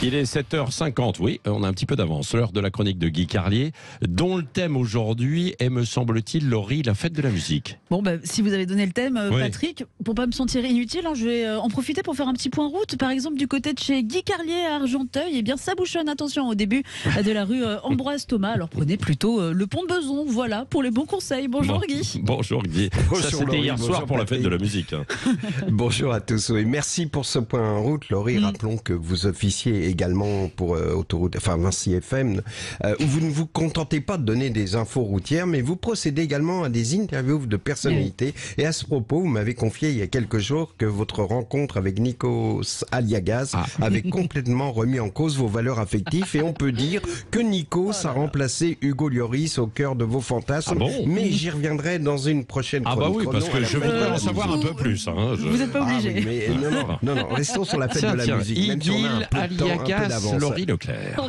Il est 7h50, oui, on a un petit peu d'avance. L'heure de la chronique de Guy Carlier, dont le thème aujourd'hui est, me semble-t-il, Laurie, la fête de la musique. Bon, si vous avez donné le thème, Oui. Patrick, pour pas me sentir inutile, je vais en profiter pour faire un petit point route. Par exemple, du côté de chez Guy Carlier à Argenteuil, eh bien, ça bouchonne, attention, au début de la rue Ambroise Thomas. Alors prenez plutôt le pont de Beson, voilà, pour les bons conseils. Bonjour Guy. Bonjour Guy. Bonjour, Ça, c'était Laurie, hier soir bonjour, pour la fête Patrick. de la musique. Bonjour à tous. Oui, merci pour ce point en route, Laurie. Rappelons que vous officiez également pour autoroute, enfin Vinci FM, où vous ne vous contentez pas de donner des infos routières, mais vous procédez également à des interviews de personnalités. Et à ce propos, vous m'avez confié il y a quelques jours que votre rencontre avec Nikos Aliagas avait complètement remis en cause vos valeurs affectives. Et on peut dire que Nikos a remplacé Hugo Lloris au cœur de vos fantasmes. Ah bon Mais j'y reviendrai dans une prochaine Ah chronique. bah oui, parce que je voudrais en savoir un peu plus. Vous n'êtes pas obligé. Oui, mais non, restons sur la fête de la musique. Même si on a un peu de temps, un peu Aliagas, d'avance. Laurie Leclerc.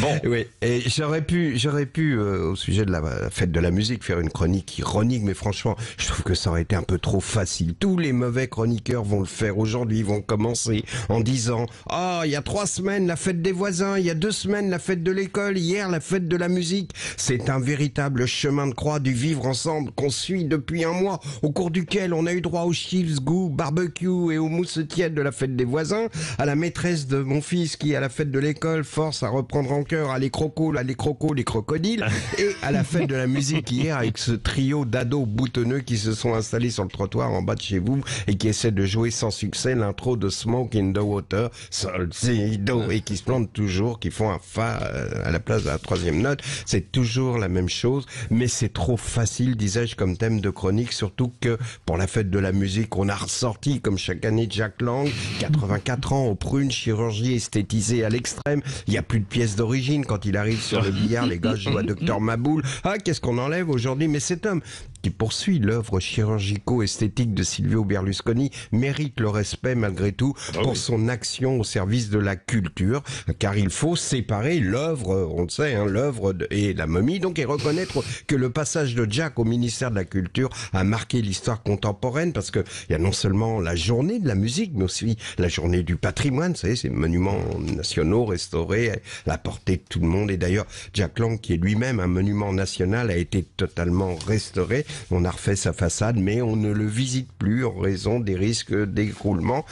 Bon. Oui, et j'aurais pu au sujet de la fête de la musique, faire une chronique ironique, mais franchement, je trouve que ça aurait été un peu trop facile. Tous les mauvais chroniqueurs vont le faire aujourd'hui, vont commencer en disant « Ah, il y a 3 semaines, la fête des voisins, il y a 2 semaines, la fête de l'école, hier, la fête de la musique. » C'est un véritable chemin de croix du vivre ensemble qu'on suit depuis un mois, au cours duquel on a eu droit aux chips, goût, barbecue et aux mousses tièdes de la fête des voisins, à la maîtresse de mon fils qui, à la fête de l'école, force à reprendre en cœur à les crocos, les crocodiles, et à la fête de la musique hier avec ce trio d'ados boutonneux qui se sont installés sur le trottoir en bas de chez vous et qui essaient de jouer sans succès l'intro de Smoke in the Water, Solzido, et qui se plantent toujours, qui font un fa à la place de la 3e note. C'est toujours la même chose, mais c'est trop facile, disais-je, comme thème de chronique, surtout que pour la fête de la musique, on a ressorti, comme chaque année, Jack Lang, 84 ans, aux prunes, chirurgie esthétisée à l'extrême. Il n'y a plus de pièces d'origine. Quand il arrive sur le billard, les gars jouent à Docteur Maboul. Ah, qu'est-ce qu'on enlève aujourd'hui? Mais cet homme qui poursuit l'œuvre chirurgico-esthétique de Silvio Berlusconi mérite le respect malgré tout pour son action au service de la culture, car il faut séparer l'œuvre, on le sait, l'œuvre et la momie, donc, et reconnaître que le passage de Jack au ministère de la Culture a marqué l'histoire contemporaine, parce que il y a non seulement la journée de la musique, mais aussi la journée du patrimoine, vous savez, ces monuments nationaux restaurés à la portée de tout le monde. Et d'ailleurs, Jack Lang, qui est lui-même un monument national, a été totalement restauré. On a refait sa façade, mais on ne le visite plus en raison des risques d'écroulement.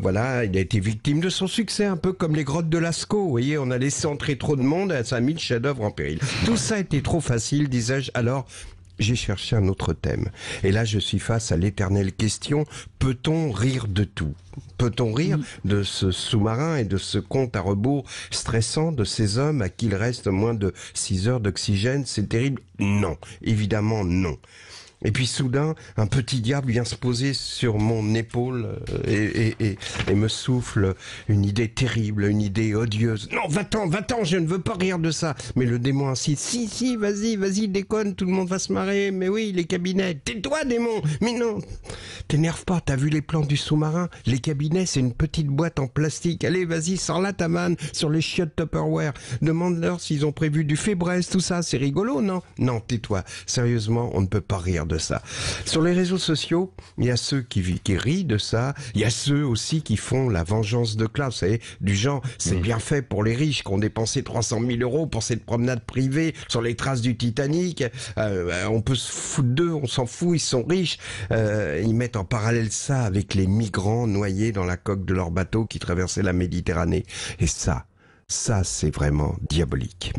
Voilà, il a été victime de son succès, un peu comme les grottes de Lascaux. Vous voyez, on a laissé entrer trop de monde, ça a mis le chef-d'œuvre en péril. Tout ça était trop facile, disais-je. Alors, j'ai cherché un autre thème. Et là, je suis face à l'éternelle question, peut-on rire de tout? Peut-on rire de ce sous-marin et de ce compte à rebours stressant de ces hommes à qui il reste moins de 6 heures d'oxygène? C'est terrible? Non. Évidemment, non. Et puis soudain, un petit diable vient se poser sur mon épaule et me souffle une idée terrible, une idée odieuse. Non, va-t'en, je ne veux pas rire de ça. Mais le démon insiste. Si, vas-y, déconne, tout le monde va se marrer. Mais oui, les cabinets. Tais-toi, démon. Mais non, t'énerve pas, t'as vu les plans du sous-marin? Les cabinets, c'est une petite boîte en plastique. Allez, vas-y, sors-la ta manne sur les chiottes Tupperware. Demande-leur s'ils ont prévu du Fébreze, tout ça. C'est rigolo, non? Non, tais-toi. Sérieusement, on ne peut pas rire de ça. Sur les réseaux sociaux, il y a ceux qui rient de ça, il y a ceux aussi qui font la vengeance de classe, vous savez, du genre, c'est bien fait pour les riches qui ont dépensé 300 000 euros pour cette promenade privée sur les traces du Titanic, on peut se foutre d'eux, on s'en fout, ils sont riches, ils mettent en parallèle ça avec les migrants noyés dans la coque de leur bateau qui traversaient la Méditerranée, et ça c'est vraiment diabolique.